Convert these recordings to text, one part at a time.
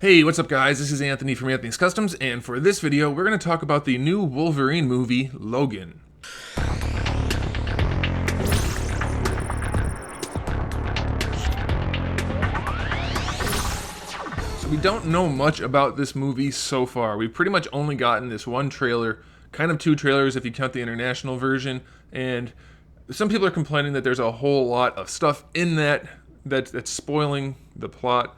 Hey, what's up guys? This is Anthony from AnthonysCustoms, and for this video, we're going to talk about the new Wolverine movie, Logan. So we don't know much about this movie so far. We've pretty much only gotten this one trailer, kind of two trailers if you count the international version, and some people are complaining that there's a whole lot of stuff in that's spoiling the plot.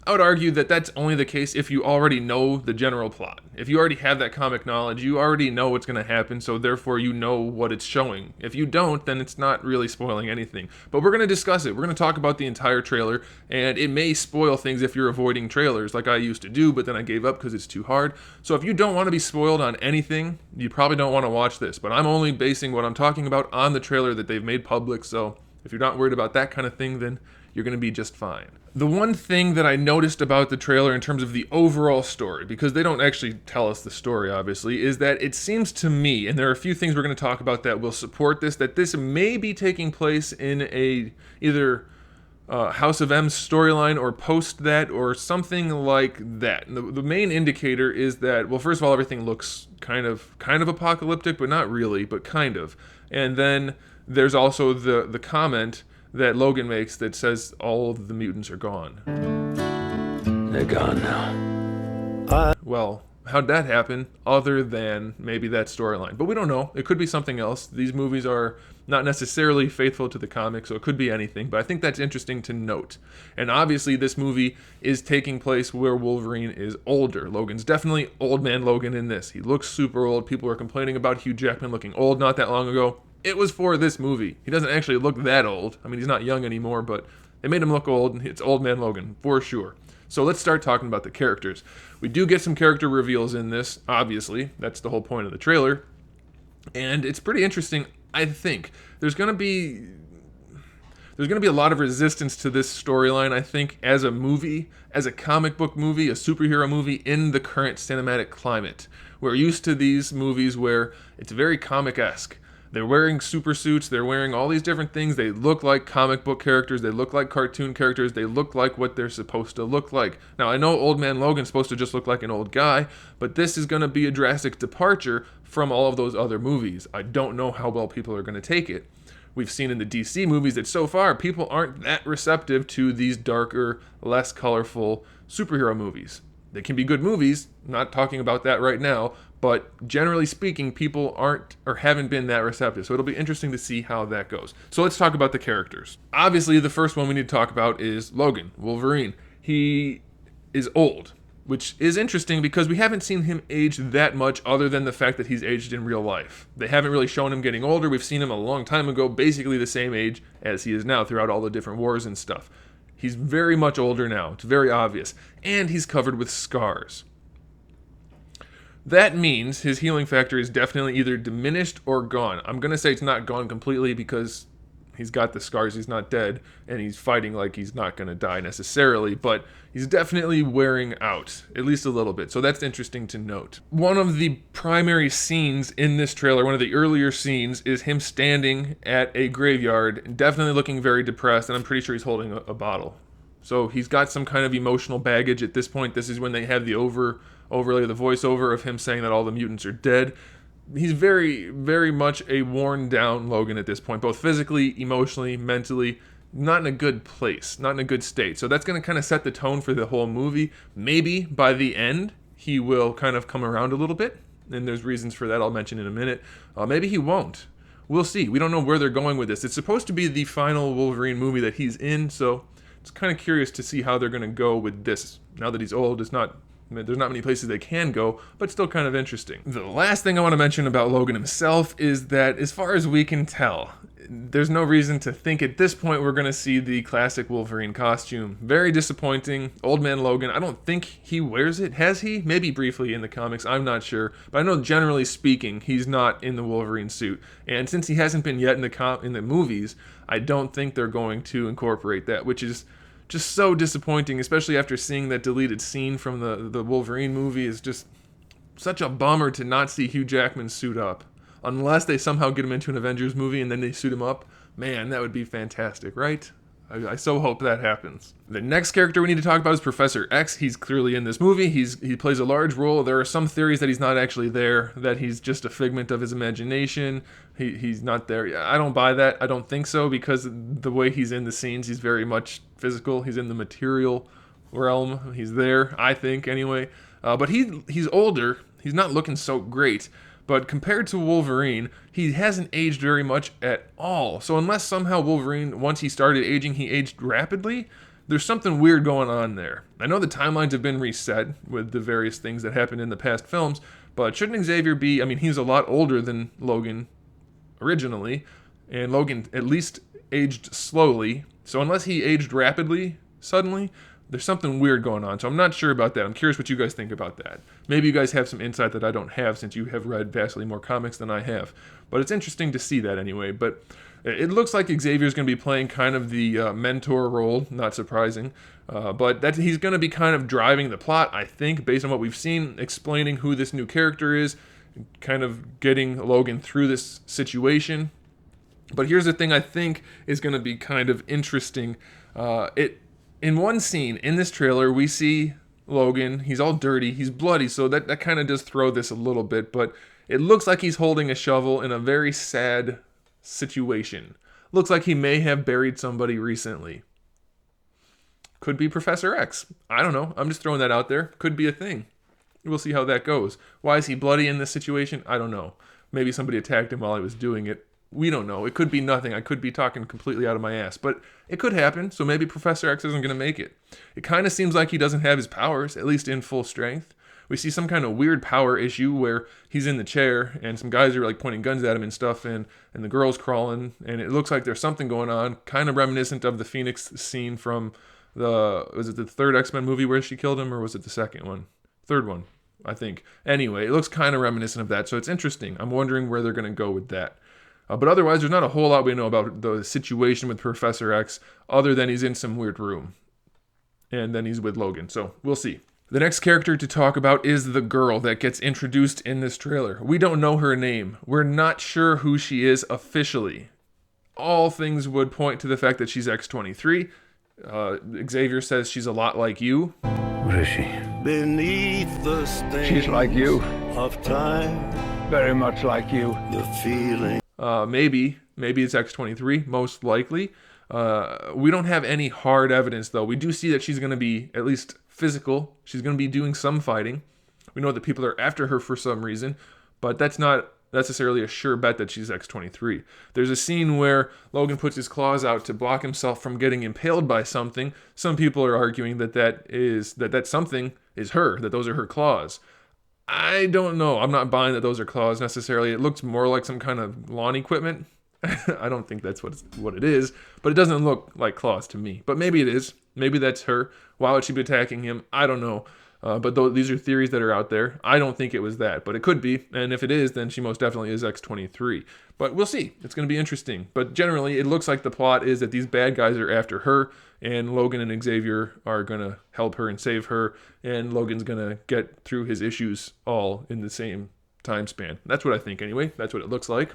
I would argue that that's only the case if you already know the general plot. If you already have that comic knowledge, you already know what's going to happen, so therefore you know what it's showing. If you don't, then it's not really spoiling anything. But we're going to discuss it. We're going to talk about the entire trailer, and it may spoil things if you're avoiding trailers like I used to do, but then I gave up because it's too hard. So if you don't want to be spoiled on anything, you probably don't want to watch this. But I'm only basing what I'm talking about on the trailer that they've made public, so if you're not worried about that kind of thing, then you're going to be just fine. The one thing that I noticed about the trailer in terms of the overall story, because they don't actually tell us the story, obviously, is that it seems to me, and there are a few things we're going to talk about that will support this, that this may be taking place in either House of M's storyline or post that or something like that. And the main indicator is that, well, first of all, everything looks kind of apocalyptic, but not really, but kind of. And then there's also the comment that Logan makes that says all of the mutants are gone. They're gone now. Well, how'd that happen other than maybe that storyline? But we don't know. It could be something else. These movies are not necessarily faithful to the comics, so it could be anything. But I think that's interesting to note. And obviously this movie is taking place where Wolverine is older. Logan's definitely old man Logan in this. He looks super old. People are complaining about Hugh Jackman looking old not that long ago. It was for this movie. He doesn't actually look that old. I mean, he's not young anymore, but they made him look old, and it's old man Logan, for sure. So let's start talking about the characters. We do get some character reveals in this, obviously. That's the whole point of the trailer. And it's pretty interesting, I think. There's going to be a lot of resistance to this storyline, I think, as a movie, as a comic book movie, a superhero movie in the current cinematic climate. We're used to these movies where it's very comic-esque. They're wearing super suits, they're wearing all these different things, they look like comic book characters, they look like cartoon characters, they look like what they're supposed to look like. Now, I know Old Man Logan's supposed to just look like an old guy, but this is going to be a drastic departure from all of those other movies. I don't know how well people are going to take it. We've seen in the DC movies that so far, people aren't that receptive to these darker, less colorful superhero movies. They can be good movies, not talking about that right now, but generally speaking, people aren't or haven't been that receptive. So it'll be interesting to see how that goes. So let's talk about the characters. Obviously, the first one we need to talk about is Logan, Wolverine. He is old, which is interesting because we haven't seen him age that much other than the fact that he's aged in real life. They haven't really shown him getting older. We've seen him a long time ago, basically the same age as he is now throughout all the different wars and stuff. He's very much older now. It's very obvious. And he's covered with scars. That means his healing factor is definitely either diminished or gone. I'm going to say it's not gone completely because he's got the scars, he's not dead, and he's fighting like he's not going to die necessarily, but he's definitely wearing out, at least a little bit, so that's interesting to note. One of the primary scenes in this trailer, one of the earlier scenes, is him standing at a graveyard, definitely looking very depressed, and I'm pretty sure he's holding a bottle. So he's got some kind of emotional baggage at this point. This is when they have the overlay of the voiceover of him saying that all the mutants are dead. He's very, very much a worn down Logan at this point, both physically, emotionally, mentally, not in a good place, not in a good state. So that's going to kind of set the tone for the whole movie. Maybe by the end, he will kind of come around a little bit, and there's reasons for that I'll mention in a minute. Maybe he won't. We'll see. We don't know where they're going with this. It's supposed to be the final Wolverine movie that he's in, so it's kind of curious to see how they're going to go with this. Now that he's old, there's not many places they can go, but still kind of interesting. The last thing I want to mention about Logan himself is that, as far as we can tell, there's no reason to think at this point we're going to see the classic Wolverine costume. Very disappointing. Old man Logan, I don't think he wears it. Has he? Maybe briefly in the comics, I'm not sure. But I know generally speaking, he's not in the Wolverine suit. And since he hasn't been yet in the movies, I don't think they're going to incorporate that, which is just so disappointing, especially after seeing that deleted scene from the Wolverine movie. Is just such a bummer to not see Hugh Jackman suit up. Unless they somehow get him into an Avengers movie and then they suit him up. Man, that would be fantastic, right? I so hope that happens. The next character we need to talk about is Professor X. He's clearly in this movie. He plays a large role. There are some theories that he's not actually there, that he's just a figment of his imagination. He's not there. I don't buy that. I don't think so, because the way he's in the scenes, he's very much physical. He's in the material realm. He's there, I think, anyway. But he's older. He's not looking so great. But compared to Wolverine, he hasn't aged very much at all. So unless somehow Wolverine, once he started aging, he aged rapidly, there's something weird going on there. I know the timelines have been reset with the various things that happened in the past films, but shouldn't Xavier be, I mean, he's a lot older than Logan originally, and Logan at least aged slowly. So unless he aged rapidly suddenly, there's something weird going on. So I'm not sure about that. I'm curious what you guys think about that. Maybe you guys have some insight that I don't have, since you have read vastly more comics than I have. But it's interesting to see that anyway. But it looks like Xavier's going to be playing kind of the mentor role, not surprising. But that he's going to be kind of driving the plot, I think, based on what we've seen, explaining who this new character is, kind of getting Logan through this situation. But here's the thing I think is going to be kind of interesting. In one scene in this trailer, we see Logan. He's all dirty. He's bloody, so that kind of does throw this a little bit. But it looks like he's holding a shovel in a very sad situation. Looks like he may have buried somebody recently. Could be Professor X. I don't know. I'm just throwing that out there. Could be a thing. We'll see how that goes. Why is he bloody in this situation? I don't know. Maybe somebody attacked him while he was doing it. We don't know. It could be nothing. I could be talking completely out of my ass. But it could happen, so maybe Professor X isn't going to make it. It kind of seems like he doesn't have his powers, at least in full strength. We see some kind of weird power issue where he's in the chair, and some guys are like pointing guns at him and stuff, and the girl's crawling, and it looks like there's something going on, kind of reminiscent of the Phoenix scene from was it the third X-Men movie where she killed him, or was it the second one? Third one, I think. Anyway, it looks kind of reminiscent of that, so it's interesting. I'm wondering where they're going to go with that. But otherwise, there's not a whole lot we know about the situation with Professor X, other than he's in some weird room. And then he's with Logan, so we'll see. The next character to talk about is the girl that gets introduced in this trailer. We don't know her name. We're not sure who she is officially. All things would point to the fact that she's X-23. Xavier says she's a lot like you. What is she? Beneath the stain She's like you. of time, Very much like you. the feeling. Maybe it's X-23, most likely. We don't have any hard evidence, though. We do see that she's going to be at least physical. She's going to be doing some fighting. We know that people are after her for some reason, but that's not necessarily a sure bet that she's X-23. There's a scene where Logan puts his claws out to block himself from getting impaled by something. Some people are arguing that something is her, that those are her claws. I don't know. I'm not buying that those are claws necessarily. It looks more like some kind of lawn equipment. I don't think that's what it is, but it doesn't look like claws to me. But maybe it is. Maybe that's her. Why would she be attacking him? I don't know. But these are theories that are out there. I don't think it was that, but it could be. And if it is, then she most definitely is X-23. But we'll see. It's going to be interesting. But generally, it looks like the plot is that these bad guys are after her, and Logan and Xavier are going to help her and save her, and Logan's going to get through his issues all in the same time span. That's what I think anyway. That's what it looks like.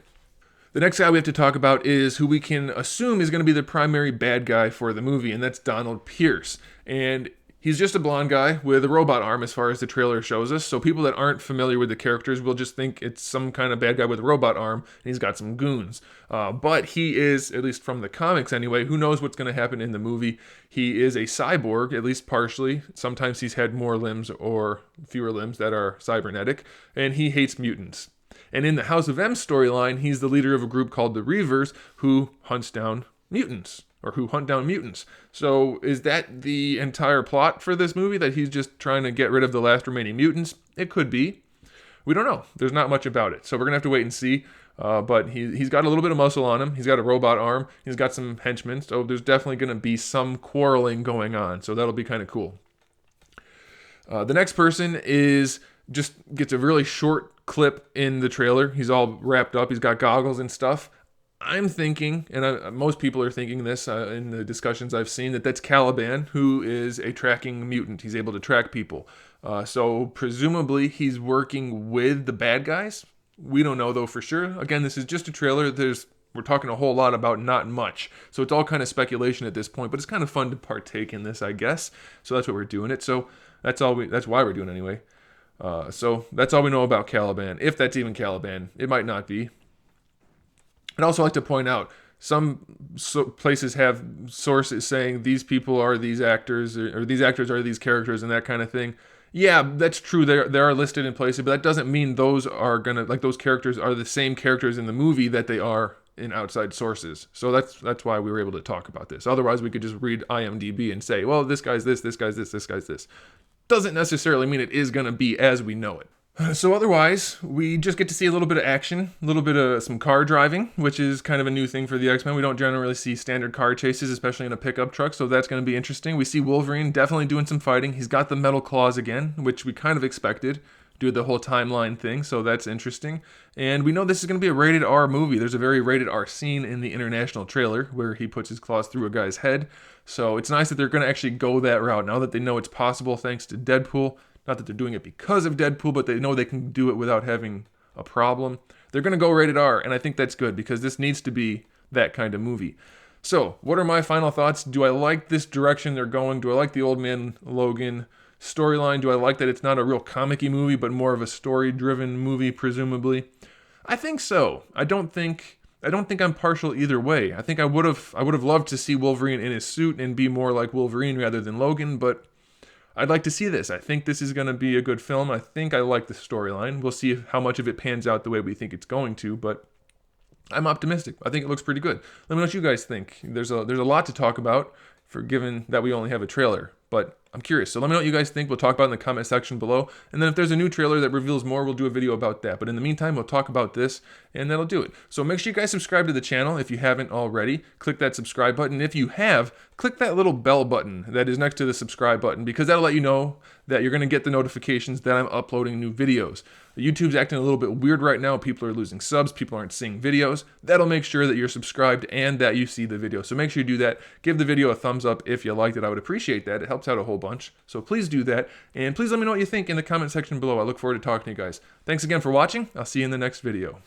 The next guy we have to talk about is who we can assume is going to be the primary bad guy for the movie, and that's Donald Pierce. And he's just a blonde guy with a robot arm as far as the trailer shows us. So people that aren't familiar with the characters will just think it's some kind of bad guy with a robot arm, and he's got some goons. But he is, at least from the comics anyway, who knows what's going to happen in the movie. He is a cyborg, at least partially. Sometimes he's had more limbs or fewer limbs that are cybernetic, and he hates mutants. And in the House of M storyline, he's the leader of a group called the Reavers who hunts down mutants. Or who hunt down mutants. So is that the entire plot for this movie? That he's just trying to get rid of the last remaining mutants? It could be. We don't know. There's not much about it. So we're going to have to wait and see. But he's got a little bit of muscle on him. He's got a robot arm. He's got some henchmen. So there's definitely going to be some quarreling going on. So that'll be kind of cool. The next person just gets a really short clip in the trailer. He's all wrapped up. He's got goggles and stuff. I'm thinking, and most people are thinking this in the discussions I've seen, that's Caliban, who is a tracking mutant. He's able to track people. So presumably he's working with the bad guys. We don't know, though, for sure. Again, this is just a trailer. There's we're talking a whole lot about not much. So it's all kind of speculation at this point, but it's kind of fun to partake in this, I guess. So that's what we're doing it. So that's why we're doing it anyway. So that's all we know about Caliban. If that's even Caliban, it might not be. I'd also like to point out, some places have sources saying these people are these actors, or these actors are these characters, and that kind of thing. Yeah, that's true. They are listed in places, but that doesn't mean those are gonna, like, those characters are the same characters in the movie that they are in outside sources. So that's why we were able to talk about this. Otherwise, we could just read IMDb and say, well, this guy's this guy's this guy's this. Doesn't necessarily mean it is gonna be as we know it. So otherwise, we just get to see a little bit of action, a little bit of some car driving, which is kind of a new thing for the X-Men. We don't generally see standard car chases, especially in a pickup truck, so that's going to be interesting. We see Wolverine definitely doing some fighting. He's got the metal claws again, which we kind of expected due to the whole timeline thing, so that's interesting. And we know this is going to be a rated R movie. There's a very rated R scene in the international trailer where he puts his claws through a guy's head. So it's nice that they're going to actually go that route now that they know it's possible thanks to Deadpool. Not that they're doing it because of Deadpool, but they know they can do it without having a problem. They're going to go rated R, and I think that's good because this needs to be that kind of movie. So, what are my final thoughts? Do I like this direction they're going? Do I like the Old Man Logan storyline? Do I like that it's not a real comic-y movie, but more of a story-driven movie, presumably? I think so. I don't think I'm partial either way. I think I would have loved to see Wolverine in his suit and be more like Wolverine rather than Logan, but I'd like to see this. I think this is going to be a good film. I think I like the storyline. We'll see how much of it pans out the way we think it's going to, but I'm optimistic. I think it looks pretty good. Let me know what you guys think. There's a lot to talk about, for given that we only have a trailer, but I'm curious. So let me know what you guys think. We'll talk about it in the comment section below. And then if there's a new trailer that reveals more, we'll do a video about that. But in the meantime, we'll talk about this, and that'll do it. So make sure you guys subscribe to the channel if you haven't already. Click that subscribe button. If you have, click that little bell button that is next to the subscribe button, because that'll let you know that you're going to get the notifications that I'm uploading new videos. YouTube's acting a little bit weird right now. People are losing subs. People aren't seeing videos. That'll make sure that you're subscribed and that you see the video. So make sure you do that. Give the video a thumbs up if you liked it. I would appreciate that. It helps out a whole bunch. So please do that. And please let me know what you think in the comment section below. I look forward to talking to you guys. Thanks again for watching. I'll see you in the next video.